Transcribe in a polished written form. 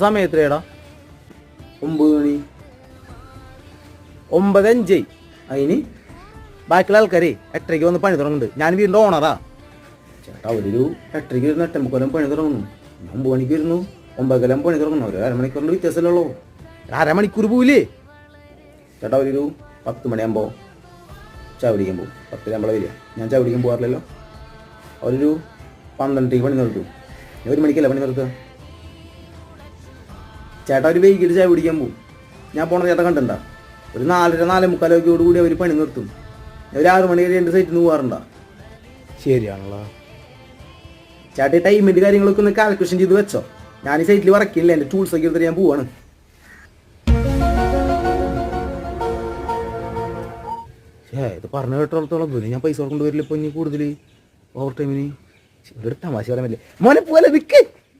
സമയം എത്രയാടാ? 9 മണി. 9:05. അതിന് ബാക്കിയുള്ള ആൾക്കാരെ 8:30 വന്ന് പണി തുടങ്ങുന്നുണ്ട്. ഞാൻ വീടിൻ്റെ ഓണറാ. ചേട്ടാ ഒരു 8:30 വരുന്നു, 8:30 പണി തുടങ്ങുന്നു. 9 മണിക്ക് വരുന്നു, 9:00 പണി തുടങ്ങുന്നു. ഒരു അരമണിക്കൂറിൻ്റെ വ്യത്യാസമല്ലോ. അരമണിക്കൂർ പോവില്ലേ? ചേട്ടാ ഒരു 10 മണിയാകുമ്പോൾ ചായ പിടിക്കാൻ പോകും. 10 വരിക. ഞാൻ ചായ പിടിക്കാൻ പോകാറില്ലല്ലോ. അവരൊരു 12 പണി നിർത്തും. 1 മണിക്കല്ല പണി നിർത്തുക. ചേട്ടാ ഒരു വൈകിട്ട് ചായ പിടിക്കാൻ പോകും. ഞാൻ പോണ ചേട്ടാ കണ്ടിട്ടുണ്ടാ? ഒരു 4:30 4:45 കൂടി അവർ പണി നിർത്തും. ഒരു 6 മണി വരെ എൻ്റെ സൈറ്റിൽ നിന്ന് പോകാറുണ്ടോ? ശരിയാണല്ലോ. ചേട്ടാ ഈ ടൈമിൻ്റെ കാര്യങ്ങളൊക്കെ ഒന്ന് കാൽക്കുലേഷൻ ചെയ്ത് വെച്ചോ. ഞാൻ ഈ സൈറ്റിൽ വർക്കില്ല, എൻ്റെ ടൂൾസൊക്കെ എടുത്തിട്ട് ഞാൻ പോവാണ്. ഇത് പറഞ്ഞു കേട്ടോളത്തോളം പോലെ ഞാൻ പൈസ കൊണ്ടുവരില്ല. ഇപ്പോൾ ഇനി കൂടുതൽ ഓവർ ടൈമിന് ഒരു തമാശ പറയാൻ പറ്റില്ല. മോനെ പോലെ നിൽക്കേ.